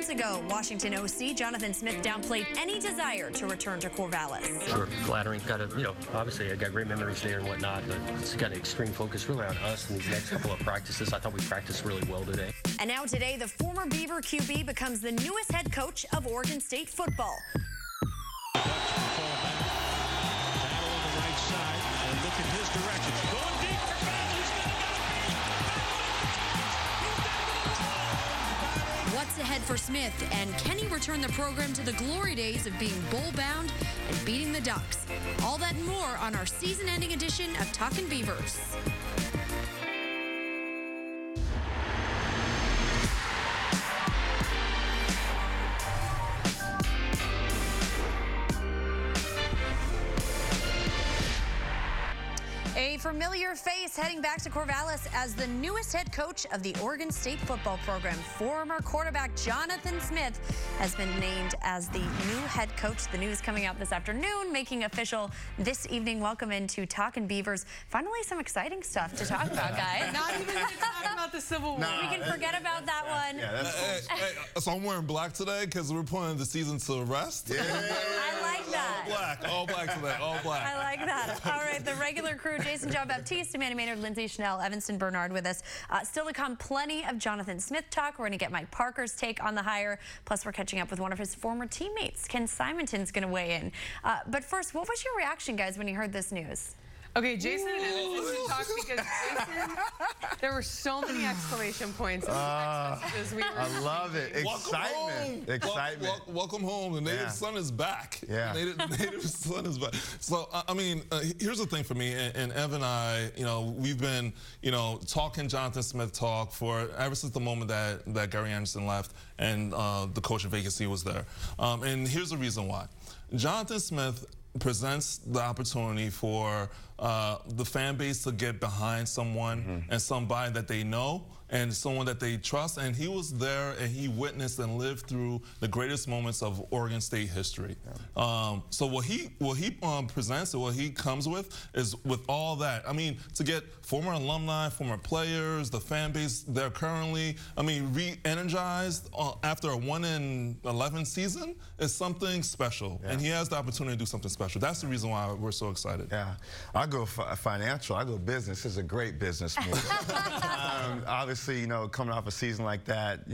years ago, Washington OC Jonathan Smith downplayed any desire to return to Corvallis. Sure, flattering. Got to, obviously I got great memories there and whatnot, but it's got an extreme focus really on us in these next couple of practices. I thought we practiced really well today. And now today, the former Beaver QB becomes the newest head coach of Oregon State football. What's ahead for Smith, and can he return the program to the glory days of being bowl-bound and beating the Ducks? All that and more on our season-ending edition of Talkin Beavers. A familiar face heading back to Corvallis as the newest head coach of the Oregon State football program. Former quarterback Jonathan Smith has been named as the new head coach. The news coming out this afternoon, making official this evening. Welcome into Talkin Beavers. Finally, some exciting stuff to talk about, guys. Not even talking about the Civil War. We can forget about that one. Yeah, that's so I'm wearing black today because we're putting the season to rest. Yeah. I like that. All black today, all black. I like that. All right, the regular crew, Jason John Baptiste, Amanda Maynard, Lindsay Chanel, Evanston Bernard with us. Still to come, plenty of Jonathan Smith talk. We're going to get Mike Parker's take on the hire. Plus, we're catching up with one of his former teammates. Ken Simonton's going to weigh in. But first, what was your reaction, guys, when you heard this news? Okay, Jason and Evanston talk because Jason, there were so many exclamation points in the text messages. I love it. Excitement. Excitement. Welcome home. The native son is back. Yeah. Native son is back. So, I mean, here's the thing for me, and Ev and I, we've been, talking Jonathan Smith talk for ever since the moment that Gary Anderson left and the coaching vacancy was there. And here's the reason why. Jonathan Smith presents the opportunity for the fan base to get behind someone and somebody that they know and someone that they trust, and he was there and he witnessed and lived through the greatest moments of Oregon State history. So what he presents and what he comes with is with all that. I mean, to get former alumni, former players, the fan base there currently, re-energized after a 1-11 season is something special, and he has the opportunity to do something special. That's the reason why we're so excited. Yeah, I go financial, I go business. It's a great business move. Obviously, coming off a season like that,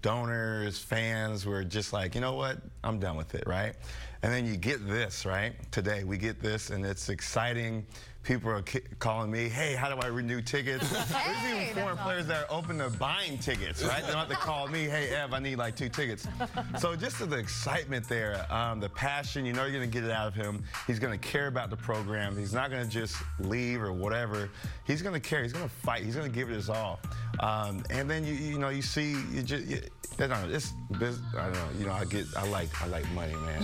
donors, fans were just like, you know what, I'm done with it, right? And then you get this, right? Today we get this, and it's exciting. People are calling me, hey, how do I renew tickets? There's even foreign players that are open to buying tickets, right? They don't have to call me, hey, Ev, I need like 2 tickets. So just the excitement there, the passion, you're going to get it out of him. He's going to care about the program. He's not going to just leave or whatever. He's going to care. He's going to fight. He's going to give it his all. And then you see, I don't know, it's business. I don't know. I like money, man.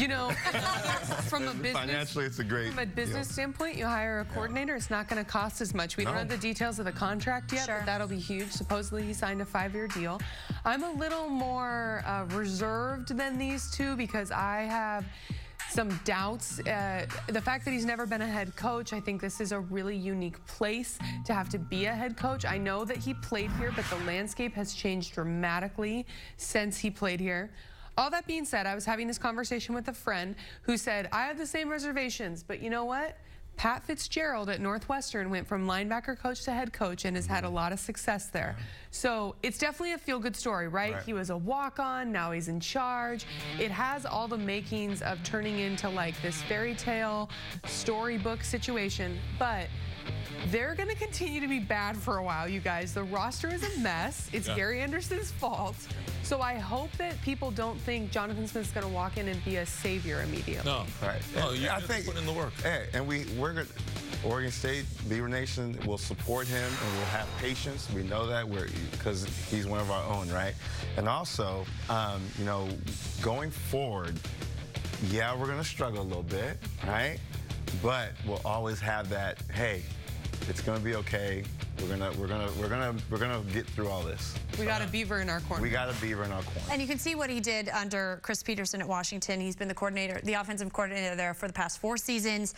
From a business financially, it's a great. From a business standpoint, you hire a coordinator. It's not going to cost as much. We don't have the details of the contract yet, but that'll be huge. Supposedly, he signed a 5-year deal. I'm a little more reserved than these two because I have some doubts. The fact that he's never been a head coach, I think this is a really unique place to have to be a head coach. I know that he played here, but the landscape has changed dramatically since he played here. All that being said, I was having this conversation with a friend who said, I have the same reservations, but you know what? Pat Fitzgerald at Northwestern went from linebacker coach to head coach and has had a lot of success there. So it's definitely a feel-good story, right? He was a walk-on, now he's in charge. It has all the makings of turning into like this fairy tale storybook situation, but they're going to continue to be bad for a while, you guys. The roster is a mess. It's Gary Anderson's fault. So I hope that people don't think Jonathan Smith's going to walk in and be a savior immediately. No. Right. No, I think putting in the work. Hey, and we're going to, Oregon State, Beaver Nation will support him and we'll have patience. We know that because he's one of our own, right? And also, going forward, we're going to struggle a little bit, right? But we'll always have that, hey, it's going to be okay. We're gonna get through all this. We got a Beaver in our corner. We got a Beaver in our corner. And you can see what he did under Chris Peterson at Washington. He's been the offensive coordinator there for the past 4 seasons.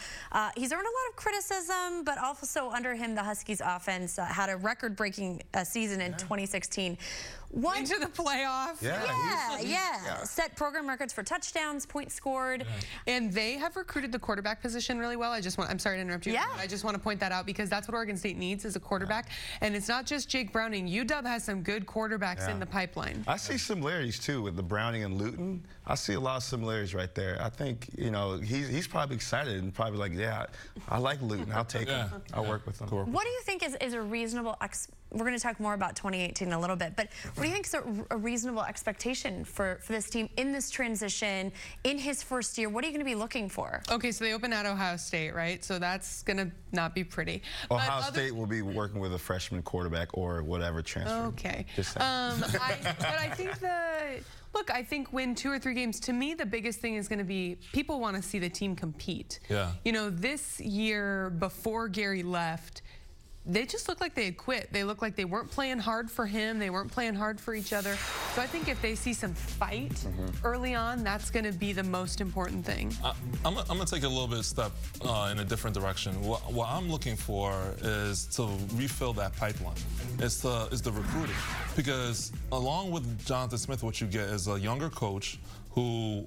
He's earned a lot of criticism, but also under him, the Huskies offense had a record-breaking season in 2016. Into the playoffs. Yeah. Set program records for touchdowns, points scored. And they have recruited the quarterback position really well. I'm sorry to interrupt you. Yeah. I just want to point that out because that's what Oregon State needs is a quarterback. And it's not just Jake Browning. UW has some good quarterbacks in the pipeline. I see similarities too with the Browning and Luton. I see a lot of similarities right there. I think, you know, he's probably excited and probably like, yeah, I like Luton. I'll take him. I'll work with him. Cool. What do you think is a reasonable we're going to talk more about 2018 in a little bit, but what do you think is a reasonable expectation for this team in this transition, in his first year? What are you going to be looking for? Okay, so they open at Ohio State, right? So that's going to not be pretty. Ohio State will be working with a freshman quarterback or whatever transfer. Okay. Just but I think look, I think win 2 or 3 games. To me, the biggest thing is going to be people want to see the team compete. Yeah. You know, this year before Gary left, they just looked like they had quit. They looked like they weren't playing hard for him. They weren't playing hard for each other. So I think if they see some fight early on, that's going to be the most important thing. I'm going to take a little bit of step in a different direction. What I'm looking for is to refill that pipeline. It's the recruiting. Because along with Jonathan Smith, what you get is a younger coach who,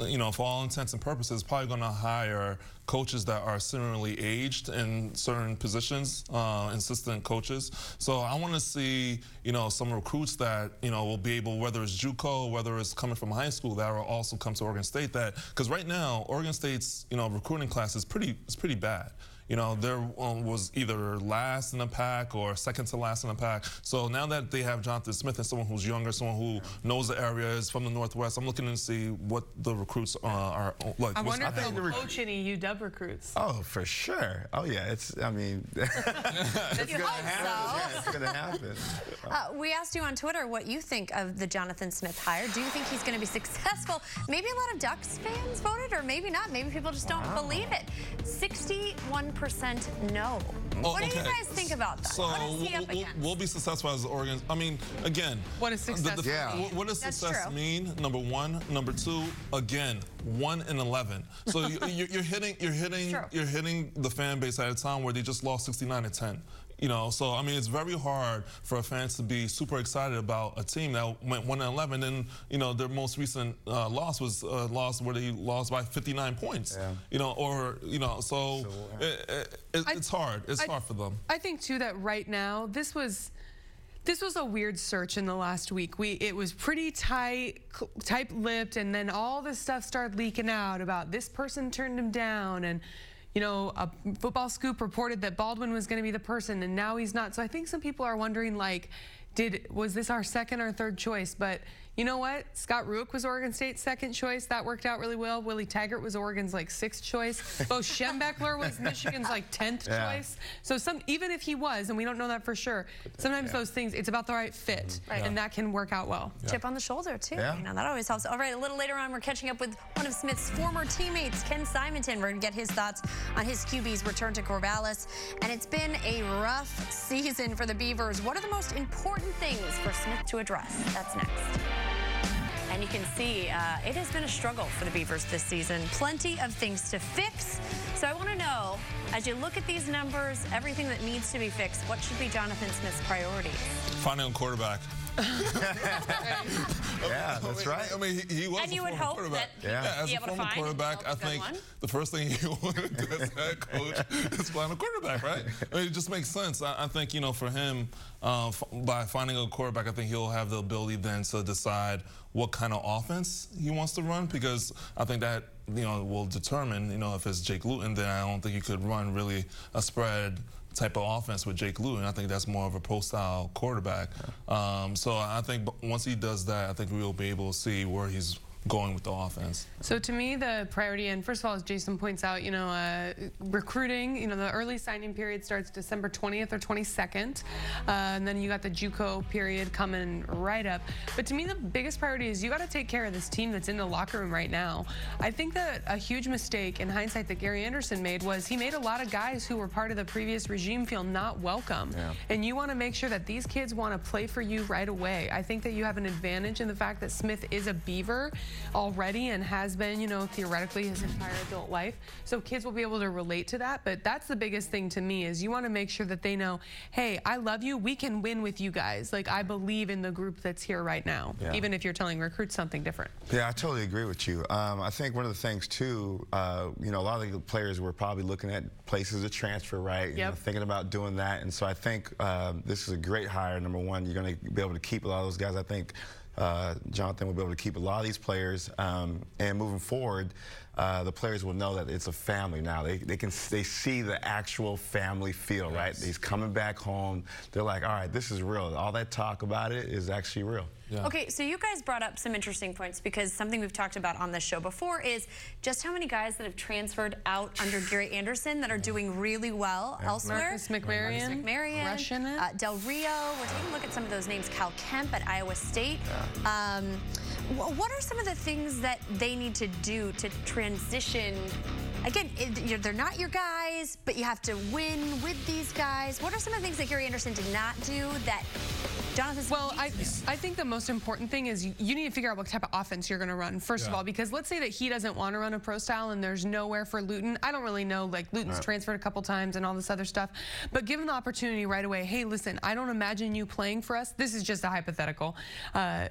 you know, for all intents and purposes, is probably going to hire coaches that are similarly aged in certain positions, assistant coaches. So I want to see, you know, some recruits that, you know, will be able, whether it's JUCO, whether it's coming from high school, that will also come to Oregon State. Because right now, Oregon State's, you know, recruiting class is pretty bad. You know, there was either last in the pack or second to last in the pack. So now that they have Jonathan Smith and someone who's younger, someone who knows the area, is from the Northwest, I'm looking to see what the recruits are like. I wonder if they'll coach any UW recruits. Oh, for sure. Oh, yeah. I mean, it's going to happen. Yeah, it's going to happen. We asked you on Twitter what you think of the Jonathan Smith hire. Do you think he's going to be successful? Maybe a lot of Ducks fans voted, or maybe not. Maybe people just don't believe it. 61% no. What do you guys think about that? So we'll be successful as Oregon. I mean, again, what does success what does success mean? Number 1, number 2, again, 1-11. So you're hitting the fan base at a time where they just lost 69-10. You know, so I mean, it's very hard for fans to be super excited about a team that went 1-11, and you know, their most recent loss was a loss where they lost by 59 points. Yeah. You know, or you know, so it's hard. It's hard for them. I think too that right now this was a weird search in the last week. It was pretty tight-lipped, and then all this stuff started leaking out about this person turned him down, and you know, a Football Scoop reported that Baldwin was going to be the person, and now he's not. So I think some people are wondering, like, was this our second or third choice? But you know what? Scott Rueck was Oregon State's second choice. That worked out really well. Willie Taggart was Oregon's like 6th choice. Bo Schembechler was Michigan's like 10th choice. So even if he was, and we don't know that for sure, sometimes those things, it's about the right fit, and that can work out well. Chip on the shoulder too. You know, that always helps. All right, a little later on, we're catching up with one of Smith's former teammates, Ken Simonton. We're gonna get his thoughts on his QB's return to Corvallis. And it's been a rough season for the Beavers. What are the most important things for Smith to address? That's next. And you can see it has been a struggle for the Beavers this season. Plenty of things to fix. So I want to know, as you look at these numbers, everything that needs to be fixed, what should be Jonathan Smith's priorities? Finding a quarterback. Yeah, that's right. I mean, he was a former quarterback. As a former quarterback, I think the first thing you want to do as head coach is find a quarterback, right? I mean, it just makes sense. I think, you know, for him, by finding a quarterback, I think he'll have the ability then to decide what kind of offense he wants to run, because I think that, you know, will determine, you know, if it's Jake Luton, then I don't think you could run really a spread type of offense with Jake Luton. I think that's more of a pro-style quarterback. So I think once he does that, I think we'll be able to see where he's going with the offense? So to me, the priority, and first of all, as Jason points out, recruiting, the early signing period starts December 20th or 22nd, and then you got the JUCO period coming right up. But to me, the biggest priority is you got to take care of this team that's in the locker room right now. I think that a huge mistake in hindsight that Gary Anderson made was he made a lot of guys who were part of the previous regime feel not welcome. Yeah. And you want to make sure that these kids want to play for you right away. I think that you have an advantage in the fact that Smith is a Beaver already and has been, theoretically his entire adult life. So kids will be able to relate to that. But that's the biggest thing to me is you want to make sure that they know, hey, I love you. We can win with you guys. Like, I believe in the group that's here right now, even if you're telling recruits something different. Yeah, I totally agree with you. I think one of the things, too, a lot of the players were probably looking at places to transfer, right? Thinking about doing that. And so I think this is a great hire. Number one, you're going to be able to keep a lot of those guys. I think Jonathan will be able to keep a lot of these players, and moving forward, the players will know that it's a family now. They see the actual family feel, right? He's coming back home. They're like, all right, this is real. All that talk about it is actually real. Yeah. Okay, so you guys brought up some interesting points because something we've talked about on this show before is just how many guys that have transferred out under Gary Anderson that are doing really well elsewhere. Marcus McMarion, Russian Del Rio. We're taking a look at some of those names. Cal Kemp at Iowa State. Yeah. What are some of the things that they need to do to transition? Again, they're not your guys, but you have to win with these guys. What are some of the things that Gary Anderson did not do that Jonathan's I think the most important thing is you need to figure out what type of offense you're going to run, first of all, because let's say that he doesn't want to run a pro style and there's nowhere for Luton. I don't really know, like Luton's transferred a couple times and all this other stuff, but give him the opportunity right away. Hey, listen, I don't imagine you playing for us. This is just a hypothetical.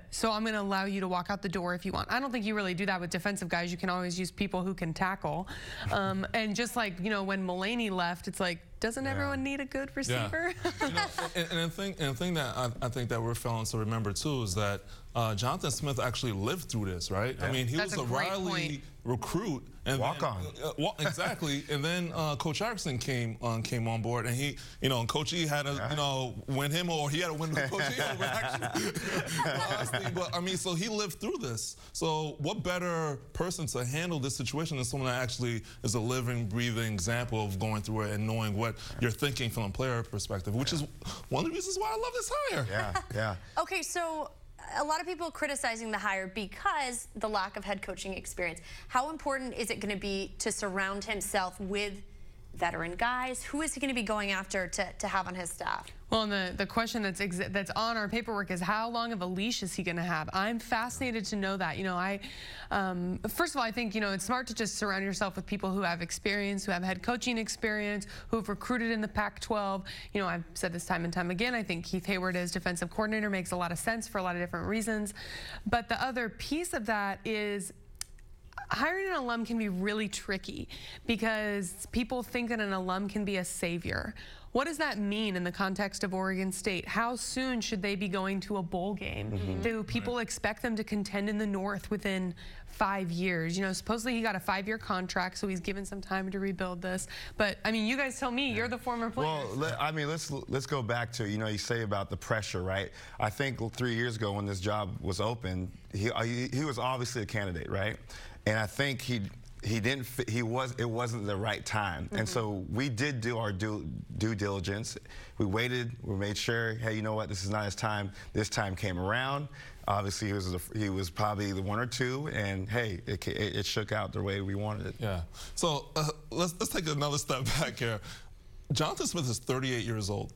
So I'm going to allow you to walk out the door if you want. I don't think you really do that with defensive guys. You can always use people who can tackle. And just like, when Mulaney left, it's like, doesn't everyone need a good receiver? Yeah. and the thing that I think that we're failing to remember too is that Jonathan Smith actually lived through this, right? Yeah. I mean, he was a Riley recruit, and walk on. Exactly. And then Coach Erickson came on board, and he, and Coach E had to, win him, or he had to win Coach E over, actually. Honestly, but I mean, so he lived through this. So what better person to handle this situation than someone that actually is a living, breathing example of going through it and knowing what you're thinking from a player perspective, which is one of the reasons why I love this hire. Yeah. Okay, so a lot of people criticizing the hire because the lack of head coaching experience. How important is it going to be to surround himself with veteran guys? Who is he going to be going after to have on his staff? Well, and the question that's on our paperwork is how long of a leash is he going to have? I'm fascinated to know that. First of all, I think, it's smart to just surround yourself with people who have experience, who have head coaching experience, who have recruited in the Pac-12. I've said this time and time again. I think Keith Hayward as defensive coordinator makes a lot of sense for a lot of different reasons. But the other piece of that is hiring an alum can be really tricky because people think that an alum can be a savior. What does that mean in the context of Oregon State? How soon should they be going to a bowl game? Do people expect them to contend in the North within 5 years? Supposedly he got a 5-year contract, so he's given some time to rebuild this. But I mean, you guys tell me, you're the former player. Well, I mean, let's go back to, you say about the pressure, right? I think 3 years ago when this job was open, he was obviously a candidate, right? And I think it wasn't the right time. And so we did do our due diligence. We waited, we made sure, hey, you know what, this is not his time. This time came around. Obviously, he was probably the one or two, and hey, it shook out the way we wanted it. Yeah. So let's take another step back here. Jonathan Smith is 38 years old.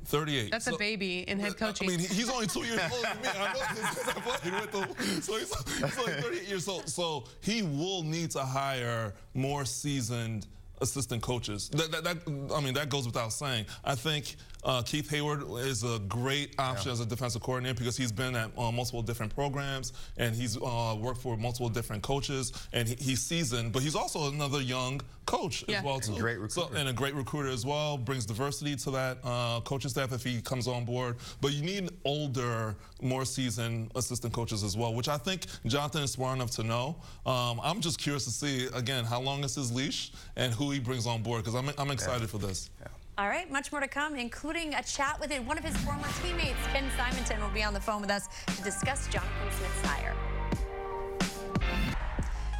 38. That's a baby in head coaching. I mean, he's only 2 years older than me. I know this because I played with him. So he's only 38 years old. So he will need to hire more seasoned assistant coaches. That goes without saying. I think Keith Hayward is a great option as a defensive coordinator because he's been at multiple different programs and he's worked for multiple different coaches, and he's seasoned, but he's also another young coach as well too. And great recruiter. And a great recruiter as well, brings diversity to that coaching staff if he comes on board. But you need older, more seasoned assistant coaches as well, which I think Jonathan is smart enough to know. I'm just curious to see, again, how long is his leash and who he brings on board, because I'm excited for this. Yeah. All right, much more to come, including a chat with one of his former teammates. Ken Simonton will be on the phone with us to discuss Jonathan Smith's hire.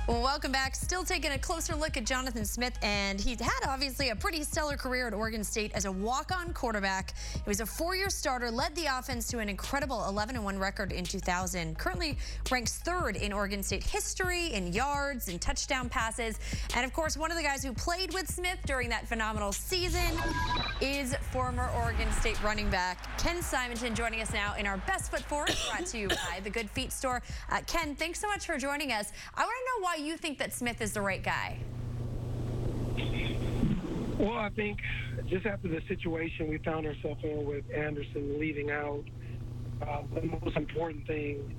Well, welcome back. Still taking a closer look at Jonathan Smith, and he had obviously a pretty stellar career at Oregon State as a walk-on quarterback. He was a 4-year starter, led the offense to an incredible 11-1 record in 2000. Currently ranks 3rd in Oregon State history in yards and touchdown passes. And of course, one of the guys who played with Smith during that phenomenal season is former Oregon State running back Ken Simonton, joining us now in our Best Foot Forward, brought to you by the Good Feet Store. Ken, thanks so much for joining us. I want to know why you think that Smith is the right guy. Well, I think just after the situation we found ourselves in with Anderson leaving out, the most important thing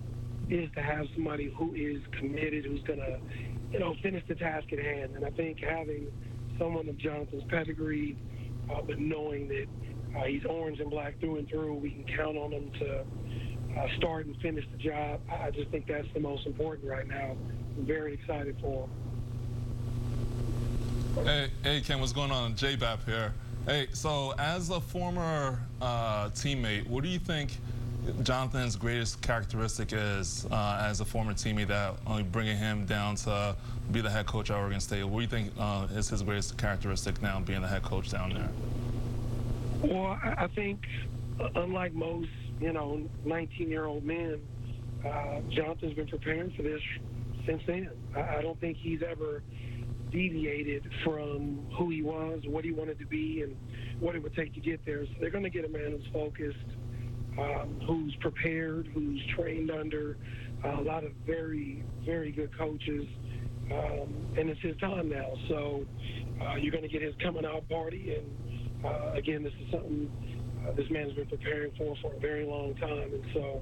is to have somebody who is committed, who's going to, finish the task at hand. And I think having someone of Jonathan's pedigree, but knowing that he's orange and black through and through, we can count on him to start and finish the job. I just think that's the most important right now. I'm very excited for him. Hey, Ken, what's going on? J-Bap here. Hey, so as a former teammate, what do you think Jonathan's greatest characteristic is as a former teammate that bringing him down to be the head coach at Oregon State? What do you think is his greatest characteristic now being the head coach down there? Well, I think unlike most, 19-year-old men, Jonathan's been preparing for this since then. I don't think he's ever deviated from who he was, what he wanted to be, and what it would take to get there. So they're going to get a man who's focused, who's prepared, who's trained under a lot of very, very good coaches, and it's his time now. So you're going to get his coming out party, and again, this is something this man's been preparing for a very long time, and so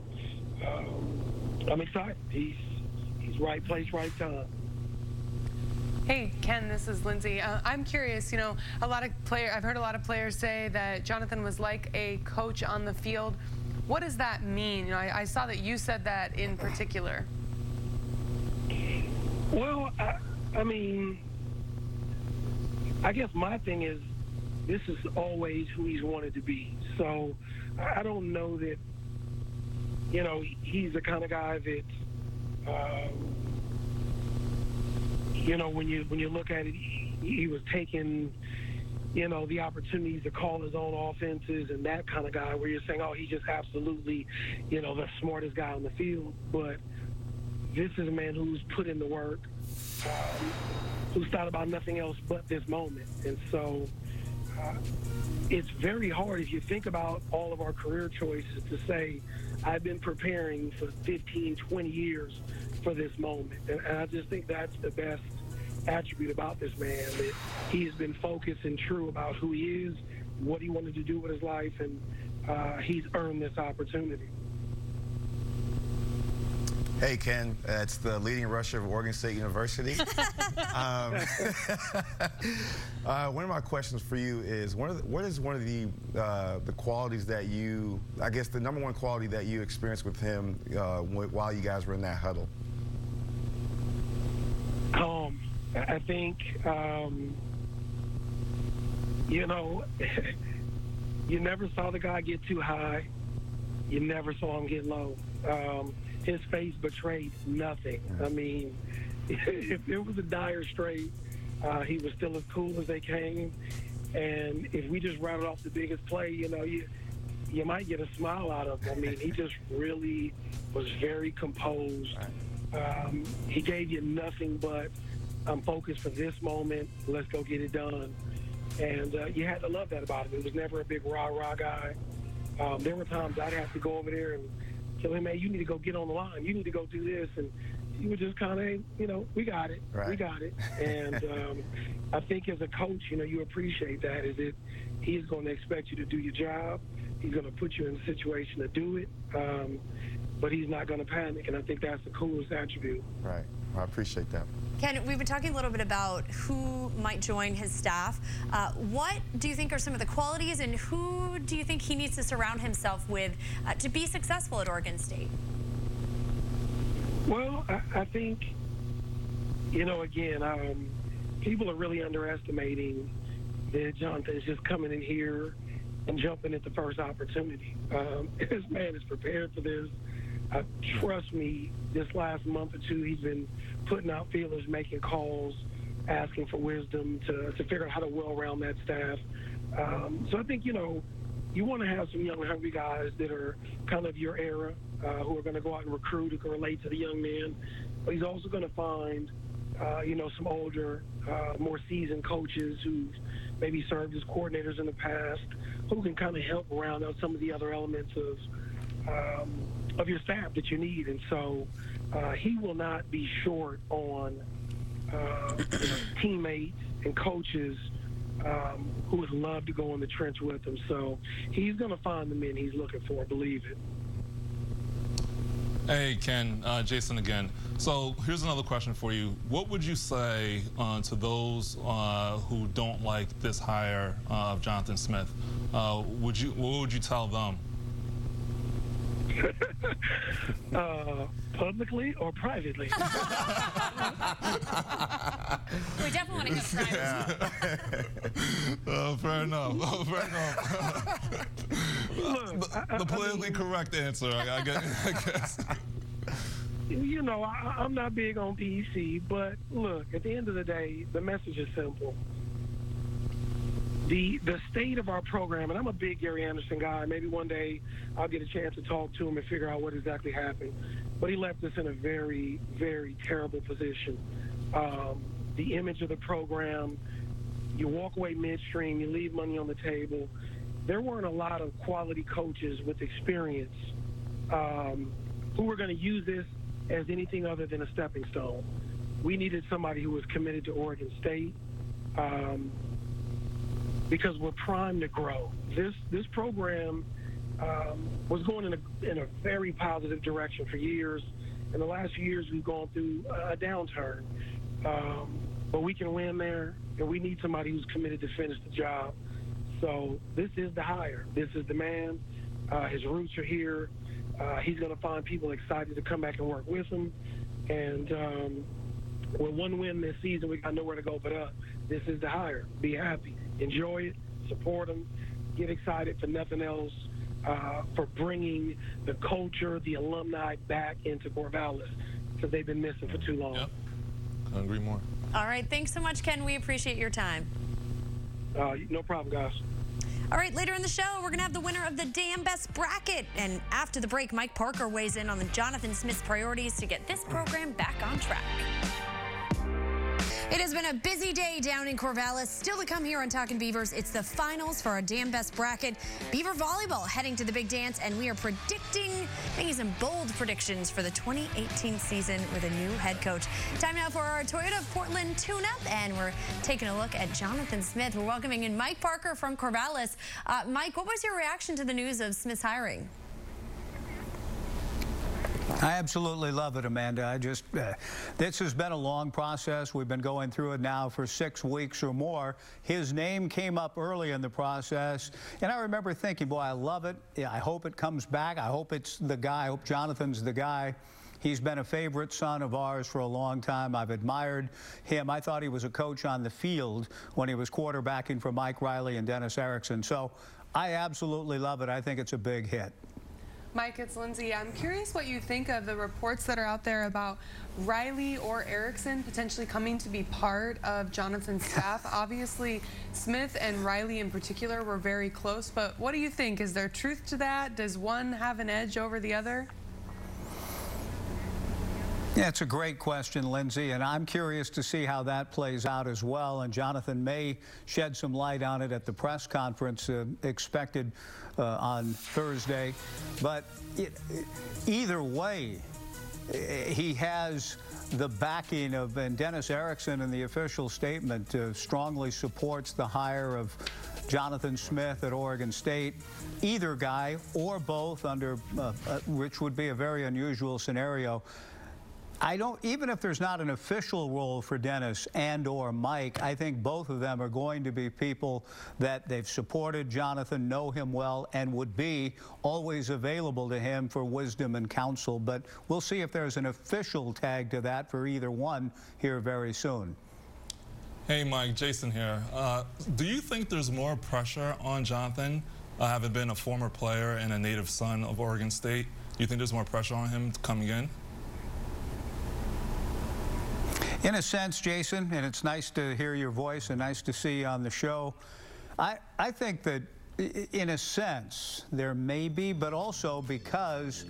I'm excited. He's right place, right time. Hey, Ken, this is Lindsay. I'm curious, I've heard a lot of players say that Jonathan was like a coach on the field. What does that mean? I saw that you said that in particular. Well, I mean, I guess my thing is this is always who he's wanted to be. So I don't know that, he's the kind of guy that, when you look at it, he was taking, the opportunities to call his own offenses and that kind of guy where you're saying, oh, he's just absolutely, the smartest guy on the field. But this is a man who's put in the work, who's thought about nothing else but this moment. And so it's very hard if you think about all of our career choices to say, I've been preparing for 15, 20 years for this moment. And I just think that's the best attribute about this man, that he's been focused and true about who he is, what he wanted to do with his life, and he's earned this opportunity. Hey, Ken, it's the leading rusher of Oregon State University. One of my questions for you is, what is one of the qualities that you, I guess the number one quality that you experienced with him while you guys were in that huddle? I think, you never saw the guy get too high. You never saw him get low. His face betrayed nothing. I mean, if it was a dire strait, he was still as cool as they came. And if we just rattled off the biggest play, you might get a smile out of him. I mean, he just really was very composed. He gave you nothing but, I'm focused for this moment. Let's go get it done. And you had to love that about him. It was never a big rah-rah guy. There were times I'd have to go over there and tell him, hey, you need to go get on the line. You need to go do this. And he would just kind of, we got it. Right. We got it. And I think as a coach, you appreciate that, is that he's going to expect you to do your job. He's going to put you in a situation to do it. But he's not going to panic. And I think that's the coolest attribute. Right. I appreciate that. Ken, we've been talking a little bit about who might join his staff. What do you think are some of the qualities, and who do you think he needs to surround himself with to be successful at Oregon State? Well, I think, again, people are really underestimating that Jonathan is just coming in here and jumping at the first opportunity. This man is prepared for this. Trust me, this last month or two, he's been putting out feelers, making calls, asking for wisdom to figure out how to well around that staff. So I think, you want to have some young, hungry guys that are kind of your era, who are going to go out and recruit, who can relate to the young men. But he's also going to find, some older, more seasoned coaches who've maybe served as coordinators in the past, who can kind of help round out some of the other elements of your staff that you need. And so he will not be short on teammates and coaches who would love to go in the trench with him. So he's going to find the men he's looking for, believe it. Hey, Ken, Jason again. So here's another question for you. What would you say to those who don't like this hire of Jonathan Smith? What would you tell them? Publicly or privately? We definitely want to hear private. Fair enough. Fair enough. Look, the politically correct answer, I guess. I'm not big on PC, but look, at the end of the day, the message is simple. The state of our program, and I'm a big Gary Anderson guy. Maybe one day I'll get a chance to talk to him and figure out what exactly happened. But he left us in a very, very terrible position. The image of the program, you walk away midstream, you leave money on the table. There weren't a lot of quality coaches with experience who were going to use this as anything other than a stepping stone. We needed somebody who was committed to Oregon State. Because we're primed to grow. This program was going in a very positive direction for years. In the last few years, we've gone through a downturn. But we can win there, and we need somebody who's committed to finish the job. So this is the hire. This is the man. His roots are here. He's going to find people excited to come back and work with him. And with one win this season, we got nowhere to go but up. This is the hire. Be happy. Enjoy it, support them, get excited for nothing else, for bringing the culture, the alumni back into Corvallis, because they've been missing for too long. Yep. Couldn't agree more. All right, thanks so much, Ken. We appreciate your time. No problem, guys. All right, later in the show, we're going to have the winner of the Damn Best Bracket. And after the break, Mike Parker weighs in on the Jonathan Smith's priorities to get this program back on track. It has been a busy day down in Corvallis. Still to come here on Talkin Beavers, it's the finals for our Damn Best Bracket. Beaver volleyball heading to the big dance, and we are making some bold predictions for the 2018 season with a new head coach. Time now for our Toyota of Portland tune-up, and we're taking a look at Jonathan Smith. We're welcoming in Mike Parker from Corvallis. Mike, what was your reaction to the news of Smith's hiring? I absolutely love it, Amanda. This has been a long process. We've been going through it now for 6 weeks or more. His name came up early in the process, and I remember thinking, boy, I love it. I hope it comes back. I hope it's the guy. I hope Jonathan's the guy. He's been a favorite son of ours for a long time. I've admired him. I thought he was a coach on the field when he was quarterbacking for Mike Riley and Dennis Erickson. So I absolutely love it. I think it's a big hit. Mike, it's Lindsay. I'm curious what you think of the reports that are out there about Riley or Erickson potentially coming to be part of Jonathan's staff. Obviously, Smith and Riley in particular were very close, but what do you think? Is there truth to that? Does one have an edge over the other? Yeah, it's a great question, Lindsay, and I'm curious to see how that plays out as well. And Jonathan may shed some light on it at the press conference expected on Thursday. But either way, he has the backing of, and Dennis Erickson in the official statement strongly supports the hire of Jonathan Smith at Oregon State. Either guy or both under, which would be a very unusual scenario. Even if there's not an official role for Dennis and or Mike, I think both of them are going to be people that they've supported Jonathan, know him well, and would be always available to him for wisdom and counsel. But we'll see if there's an official tag to that for either one here very soon. Hey, Mike, Jason here. Do you think there's more pressure on Jonathan, having been a former player and a native son of Oregon State, you think there's more pressure on him coming in? In a sense, Jason, and it's nice to hear your voice and nice to see you on the show. I think that in a sense there may be, but also because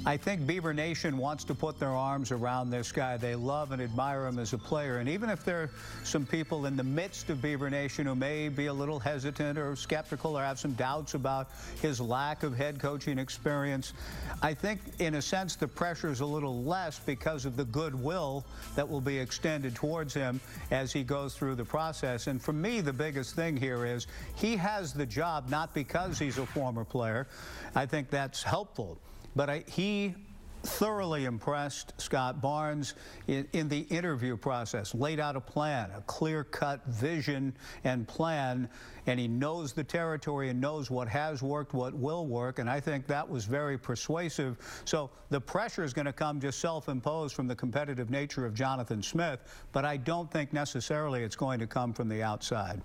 I think Beaver Nation wants to put their arms around this guy. They love and admire him as a player. And even if there are some people in the midst of Beaver Nation who may be a little hesitant or skeptical or have some doubts about his lack of head coaching experience, I think in a sense the pressure is a little less because of the goodwill that will be extended towards him as he goes through the process. And for me, the biggest thing here is he has the job not because he's a former player. I think that's helpful. But he thoroughly impressed Scott Barnes in the interview process, laid out a plan, a clear-cut vision and plan, and he knows the territory and knows what has worked, what will work, and I think that was very persuasive. So the pressure is going to come just self-imposed from the competitive nature of Jonathan Smith, but I don't think necessarily it's going to come from the outside.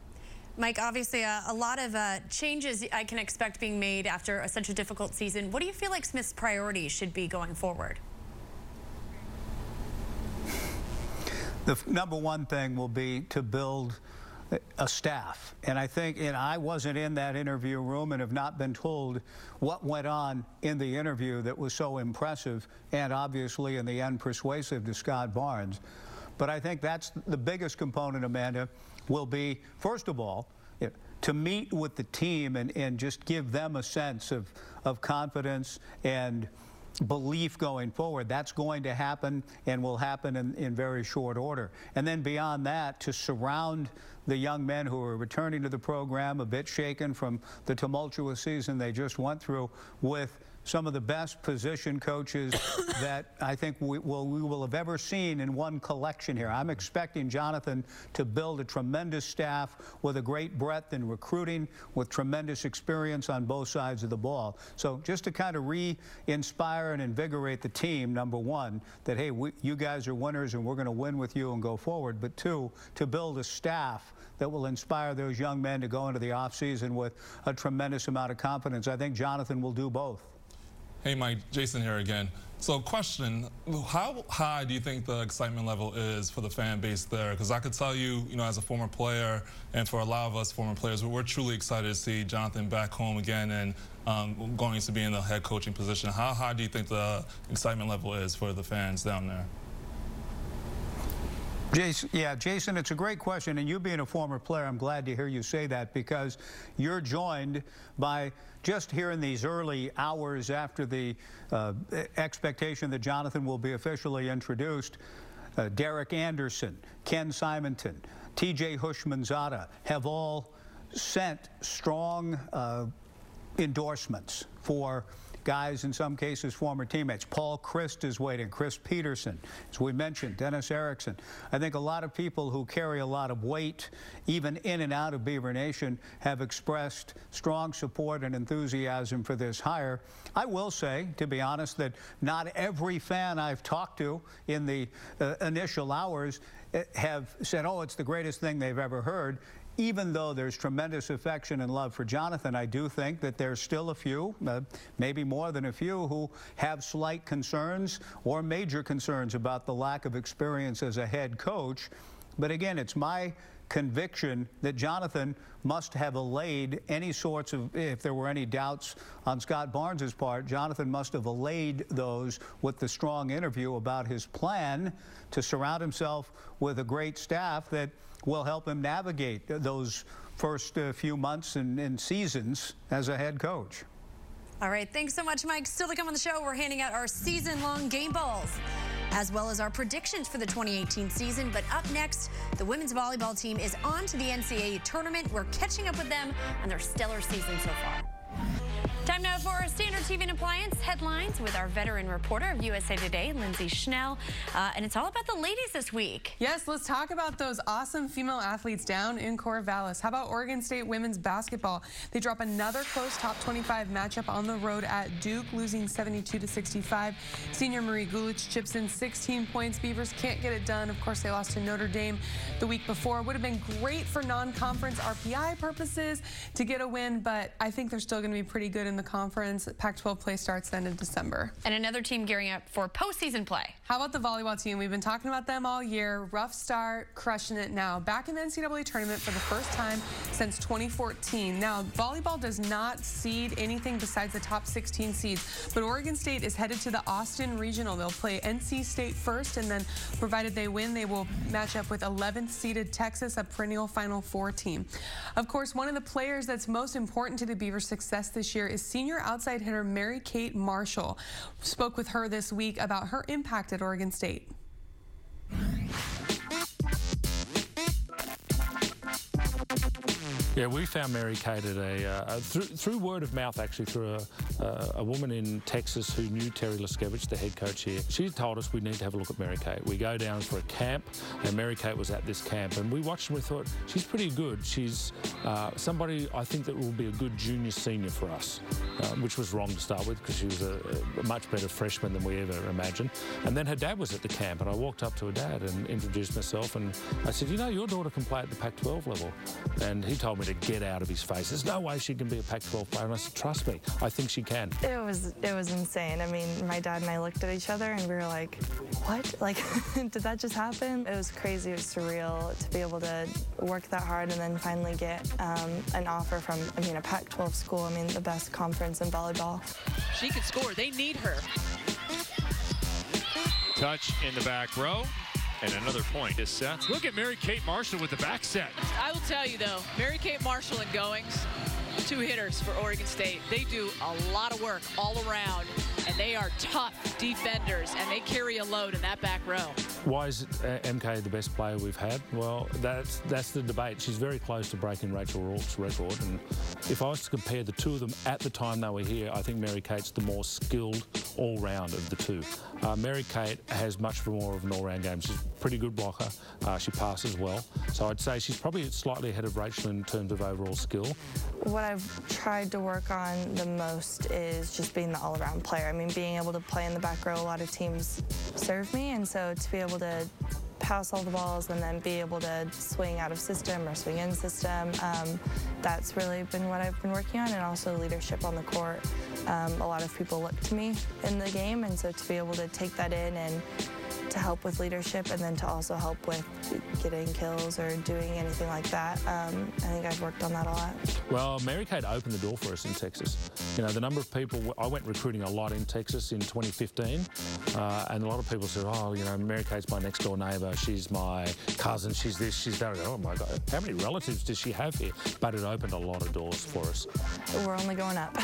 Mike, obviously a lot of changes I can expect being made after such a difficult season. What do you feel like Smith's priorities should be going forward? The number one thing will be to build a staff. And I think, and I wasn't in that interview room and have not been told what went on in the interview that was so impressive and obviously in the end persuasive to Scott Barnes. But I think that's the biggest component, Amanda, will be, first of all, to meet with the team and just give them a sense of confidence and belief going forward. That's going to happen and will happen in very short order. And then beyond that, to surround the young men who are returning to the program, a bit shaken from the tumultuous season they just went through, with some of the best position coaches that I think we will have ever seen in one collection here. I'm expecting Jonathan to build a tremendous staff with a great breadth in recruiting, with tremendous experience on both sides of the ball. So just to kind of re-inspire and invigorate the team, number one, that, hey, you guys are winners and we're going to win with you and go forward. But two, to build a staff that will inspire those young men to go into the offseason with a tremendous amount of confidence. I think Jonathan will do both. Hey, Mike, Jason here again. So question, how high do you think the excitement level is for the fan base there? Because I could tell you, as a former player, and for a lot of us former players, we're truly excited to see Jonathan back home again and going to be in the head coaching position. How high do you think the excitement level is for the fans down there? Jason, it's a great question, and you being a former player, I'm glad to hear you say that, because you're joined by, just here in these early hours after the expectation that Jonathan will be officially introduced, Derek Anderson, Ken Simonton, TJ Hushmanzada have all sent strong endorsements for guys, in some cases, former teammates. Paul Christ is waiting, Chris Peterson, as we mentioned, Dennis Erickson. I think a lot of people who carry a lot of weight, even in and out of Beaver Nation, have expressed strong support and enthusiasm for this hire. I will say, to be honest, that not every fan I've talked to in the initial hours have said, oh, it's the greatest thing they've ever heard. Even though there's tremendous affection and love for Jonathan, I do think that there's still a few, maybe more than a few, who have slight concerns or major concerns about the lack of experience as a head coach. But again, it's my conviction that Jonathan must have allayed any sorts of, if there were any doubts on Scott Barnes's part, Jonathan must have allayed those with the strong interview about his plan to surround himself with a great staff that will help him navigate those first few months and seasons as a head coach. All right, thanks so much, Mike. Still to come on the show, we're handing out our season-long game balls, as well as our predictions for the 2018 season. But up next, the women's volleyball team is on to the NCAA tournament. We're catching up with them on their stellar season so far. Time now for our Standard TV and Appliance headlines with our veteran reporter of USA Today, Lindsay Schnell. And it's all about the ladies this week. Yes, let's talk about those awesome female athletes down in Corvallis. How about Oregon State women's basketball? They drop another close top 25 matchup on the road at Duke, losing 72-65. Senior Marie Gulich chips in 16 points. Beavers can't get it done. Of course, they lost to Notre Dame the week before. Would have been great for non-conference RPI purposes to get a win, but I think they're still going to be pretty good in the the conference. Pac-12 play starts the end of December. And another team gearing up for postseason play. How about the volleyball team? We've been talking about them all year. Rough start, crushing it now. Back in the NCAA tournament for the first time since 2014. Now, volleyball does not seed anything besides the top 16 seeds, but Oregon State is headed to the Austin Regional. They'll play NC State first, and then provided they win, they will match up with 11th seeded Texas, a perennial Final Four team. Of course, one of the players that's most important to the Beavers' success this year is senior outside hitter Mary Kate Marshall. Spoke with her this week about her impact at Oregon State. Yeah, we found Mary Kate at through word of mouth, actually, through a woman in Texas who knew Terry Laskevich, the head coach here. She told us we need to have a look at Mary Kate. We go down for a camp, and Mary Kate was at this camp, and we watched and we thought, she's pretty good. She's somebody I think that will be a good junior-senior for us, which was wrong to start with because she was a much better freshman than we ever imagined. And then her dad was at the camp, and I walked up to her dad and introduced myself, and I said, you know, your daughter can play at the Pac-12 level. And he told me to get out of his face. There's no way she can be a Pac-12 player. And I said, trust me, I think she can. It was insane. I mean, my dad and I looked at each other and we were like, what? Like, did that just happen? It was crazy. It was surreal to be able to work that hard and then finally get an offer from, I mean, a Pac-12 school. I mean, the best conference in volleyball. She can score. They need her. Touch in the back row. And another point is set. Look at Mary Kate Marshall with the back set. I will tell you, though, Mary Kate Marshall and Goings, two hitters for Oregon State. They do a lot of work all around, and they are tough defenders, and they carry a load in that back row. Why is MK the best player we've had? Well, that's the debate. She's very close to breaking Rachel Rourke's record, and if I was to compare the two of them at the time they were here, I think Mary Kate's the more skilled all-round of the two. Mary Kate has much more of an all-round game. She's a pretty good blocker. She passes well. So I'd say she's probably slightly ahead of Rachel in terms of overall skill. What I've tried to work on the most is just being the all-around player. I mean, being able to play in the back row, a lot of teams serve me, and so to be able to pass all the balls and then be able to swing out of system or swing in system, that's really been what I've been working on, and also leadership on the court. A lot of people look to me in the game, and so to be able to take that in and to help with leadership and then to also help with getting kills or doing anything like that. I think I've worked on that a lot. Well, Mary Kate opened the door for us in Texas. You know, the number of people, I went recruiting a lot in Texas in 2015, and a lot of people said, oh, you know, Mary Kate's my next door neighbour, she's my cousin, she's this, she's that. Oh my God, how many relatives does she have here? But it opened a lot of doors for us. We're only going up.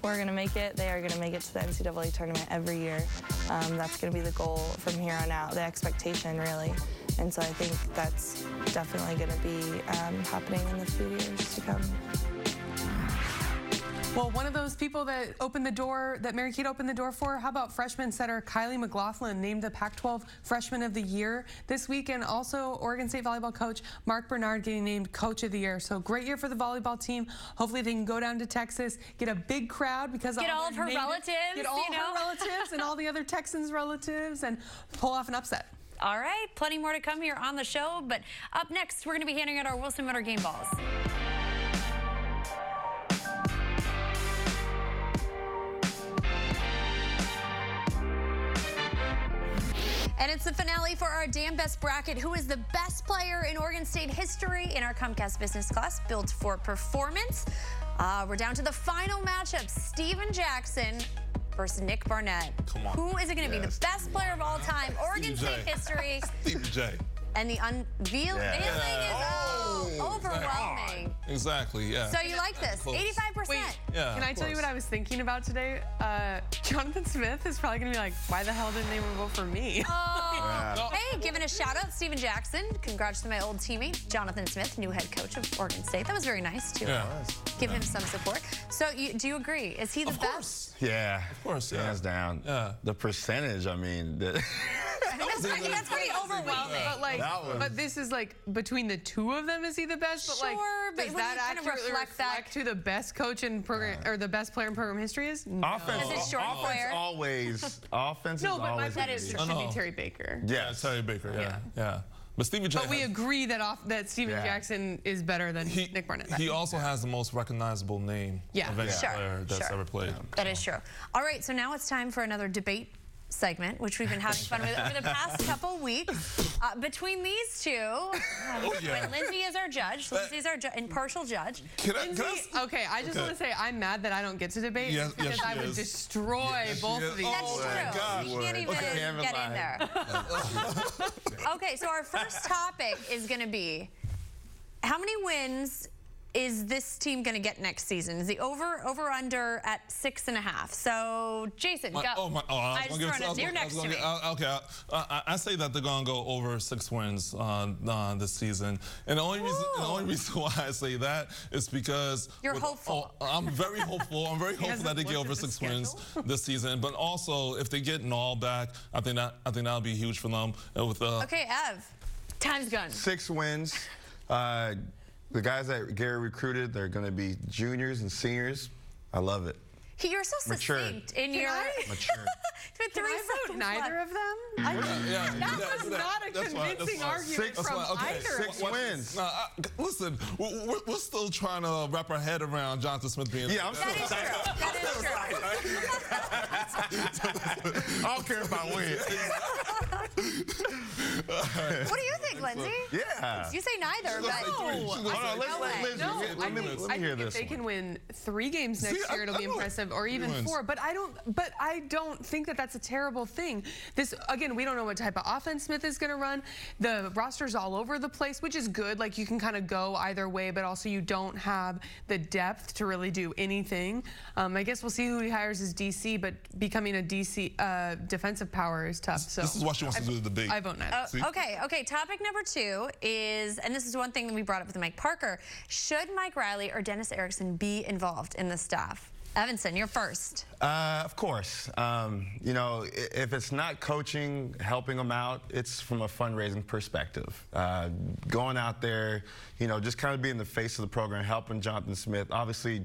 We're going to make it. They are going to make it to the NCAA tournament every year. That's going to be the goal from here on out, the expectation, really. And so I think that's definitely going to be happening in the few years to come. Well, one of those people that opened the door, that Mary Kate opened the door for, how about freshman setter Kylie McLaughlin, named the Pac-12 Freshman of the Year this week, and also Oregon State volleyball coach Mark Bernard getting named Coach of the Year. So great year for the volleyball team. Hopefully they can go down to Texas, get a big crowd because get all of her relatives, get all her relatives and all the other Texans' relatives, and pull off an upset. All right, plenty more to come here on the show, but up next we're going to be handing out our Wilson Motor game balls. And it's the finale for our Damn Best bracket. Who is the best player in Oregon State history in our Comcast Business class, built for performance? We're down to the final matchup, Steven Jackson versus Nick Barnett. Come on. Who is it going to be the best player of all time, Oregon State history? Stephen J. And the unveiling is overwhelming. Exactly, yeah. So you like this? 85%. Wait, can I tell you what I was thinking about today? Jonathan Smith is probably going to be like, why the hell didn't anyone vote for me? Hey, giving a shout out, Steven Jackson. Congrats to my old teammate, Jonathan Smith, new head coach of Oregon State. That was very nice to give him some support. So do you agree? Is he the best? Yeah. Of course, yeah. Hands down. Yeah. The percentage, I mean. That's pretty overwhelming. But this is like between the two of them, is he the best? But like, does that accurately reflect who the best coach in program or the best player in program history is? No. Offense is always. Offense is always. No, but my bet is should be Terry Baker. Yeah, Terry Baker. Yeah. But Stevie J. But we agree that Steven Jackson is better than Nick Barnett. He also has the most recognizable name of any player that's ever played. That is true. All right, so now it's time for another debate segment, which we've been having fun with over the past couple weeks. Between these two, when Lindsay is our judge, Lindsay's our impartial judge. Okay, I just want to say I'm mad that I don't get to debate because I would destroy both of these. That's true. You can't even get in there. Okay, so our first topic is going to be, how many wins is this team going to get next season? Is the over/under at 6.5? So, Jason, go. I just thrown it. You're next to me. Okay, I say that they're going to go over 6 wins this season. And the only reason why I say that is because you're hopeful. I'm very hopeful. I'm very hopeful that they get over 6 wins this season. But also, if they get Nall back, I think that'll be huge for them. Okay, Ev, time's gone. 6 wins. The guys that Gary recruited, they're going to be juniors and seniors. I love it. You're so succinct in your... Mature. Can I vote neither of them? That was not a convincing argument from either. 6 wins. Listen, we're still trying to wrap our head around Jonathan Smith being... Yeah, I'm still excited. I don't care about wins. What do you think, Lindsay? Yeah. You say neither, but... Let me hear this. If they can win 3 games next year, it'll be impressive, or even 4. But I don't think that that's a terrible thing. This, again, we don't know what type of offense Smith is going to run. The roster's all over the place, which is good. Like, you can kind of go either way, but also you don't have the depth to really do anything. I guess we'll see who he hires as DC, but becoming a DC defensive power is tough. So this is what she wants to do the debate. I vote neither. Okay. Topic number 2 is, and this is one thing that we brought up with Mike Parker, should Mike Riley or Dennis Erickson be involved in the staff? Evanson, you're first. Of course. You know, if it's not coaching, helping them out, it's from a fundraising perspective. Going out there, you know, just kind of being the face of the program, helping Jonathan Smith. Obviously,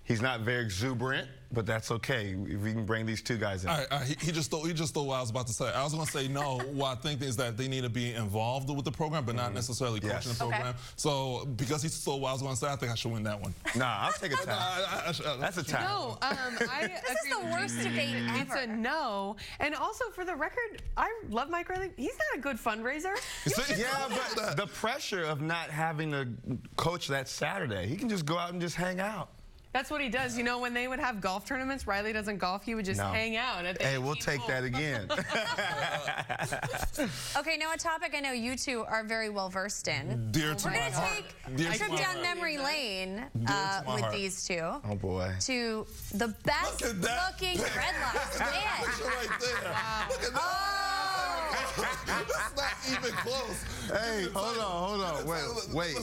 he's not very exuberant, but that's okay if we can bring these 2 guys in. All right, he just stole what I was about to say. I was going to say no. What I think is that they need to be involved with the program, but not necessarily coaching the program. Okay. So because he stole what I was going to say, I think I should win that one. Nah, I'll take a tie. That's a tie. No, I agree. This is the worst debate ever. It's a no. And also, for the record, I love Mike Riley. He's not a good fundraiser. Yeah, but the pressure of not having to coach that Saturday, he can just go out and just hang out. That's what he does. You know, when they would have golf tournaments, Riley doesn't golf. He would just hang out. Hey, we'll take that again. Okay, now a topic I know you two are very well versed in. We're going to take a trip down memory lane with these 2. Oh, boy. To the best looking dreadlocks. Right there. Wow. Look at that. That's not even close. Hey, hold on. Wait.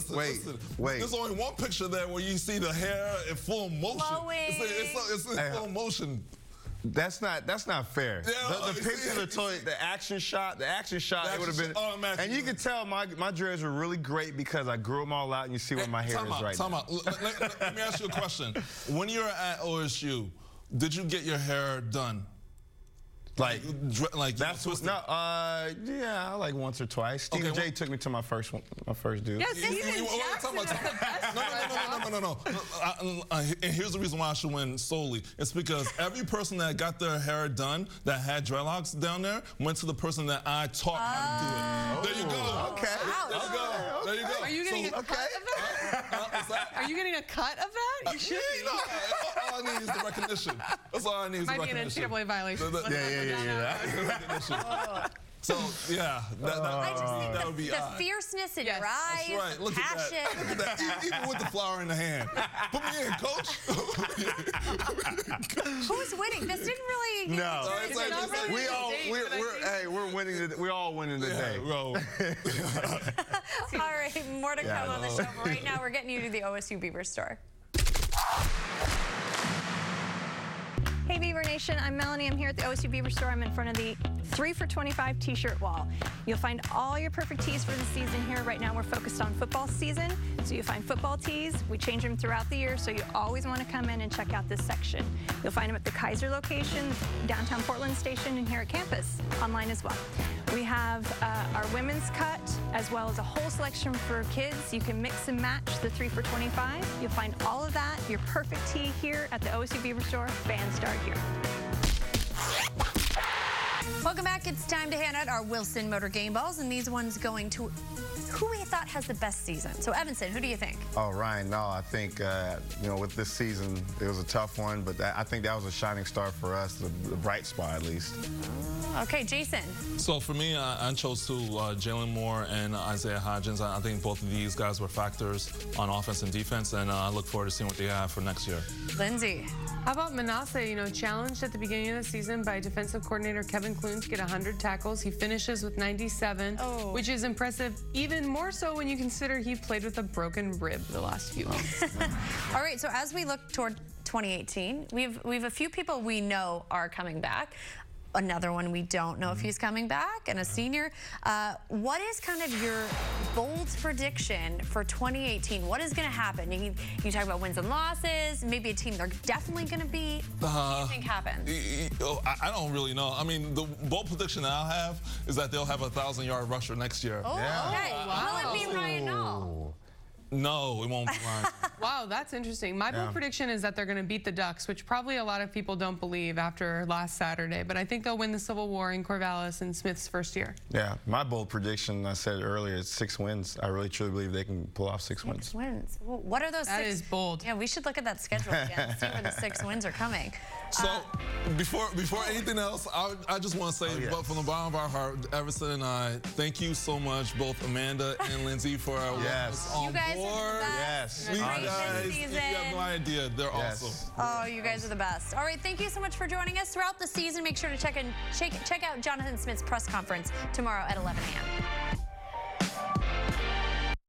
There's only one picture there where you see the hair in full motion. It's in full motion. That's not fair. Yeah, the picture, the action shot, it would have been. And you can tell my dreads were really great because I grew them all out, and you see where my hair is right now. Let me ask you a question. When you were at OSU, did you get your hair done? Like that's yeah, like once or twice. Stephen J took me to my first do. Yes, Steven Jackson is the best. No. And here's the reason why I should win solely. It's because every person that got their hair done that had dreadlocks down there went to the person that I taught how to do it. There you go. Okay. There you go. Are you getting a cut of that? Are you getting a cut of that? You should be. All I need is the recognition. That's all I need is the recognition. Might be an NCAA violation. Yeah. So, yeah, that would be the fierceness in your eyes, that's right. Look passion. Look at that. Even with the flower in the hand. Put me in, coach. Who's winning? This didn't really... No. We're winning. We're all winning today. All right, more to come on the show. But right now, we're getting you to the OSU Beaver store. Hey Beaver Nation, I'm Melanie. I'm here at the OSU Beaver store. I'm in front of the 3 for $25 t-shirt wall. You'll find all your perfect tees for the season here. Right now we're focused on football season, so you'll find football tees. We change them throughout the year, so you always want to come in and check out this section. You'll find them at the Kaiser location, downtown Portland station, and here at campus, online as well. We have our women's cut, as well as a whole selection for kids. You can mix and match the 3 for $25. You'll find all of that, your perfect tee here at the OSU Beaver Store. Fans start here. Welcome back. It's time to hand out our Wilson Motor game balls, and these ones going to who we thought has the best season. So, Evanston, who do you think? Oh, Ryan, no, I think, with this season, it was a tough one, but I think that was a shining star for us, the bright spot at least. Okay, Jason. So for me, I chose two, Jalen Moore and Isaiah Hodgins. I think both of these guys were factors on offense and defense, and I look forward to seeing what they have for next year. Lindsay. How about Manasseh, challenged at the beginning of the season by defensive coordinator Kevin Clune to get 100 tackles. He finishes with 97, which is impressive, even more so when you consider he played with a broken rib the last few weeks. All right, so as we look toward 2018, we've a few people we know are coming back. Another one we don't know if he's coming back, and a senior. What is kind of your bold prediction for 2018? What is going to happen? You talk about wins and losses, maybe a team they're definitely going to beat. What do you think happens? I don't really know. I mean, the bold prediction that I'll have is that they'll have a 1,000-yard rusher next year. Oh, yeah. Okay. Wow. Will it be Ryan Nall? No, it won't be mine. Wow, that's interesting. My bold prediction is that they're going to beat the Ducks, which probably a lot of people don't believe after last Saturday. But I think they'll win the Civil War in Corvallis in Smith's first year. Yeah, my bold prediction, I said earlier, is 6 wins. I really truly believe they can pull off 6 wins. 6 wins. Well, what are those 6? That is bold. Yeah, we should look at that schedule again and see where the 6 wins are coming. So, before anything else, I just want to say, but from the bottom of our heart, Everson and I, thank you so much, both Amanda and Lindsay, for our on you guys board. Are the best. Yes. You have no idea. They're awesome. Oh, you guys are the best. All right, thank you so much for joining us throughout the season. Make sure to check out Jonathan Smith's press conference tomorrow at 11 a.m.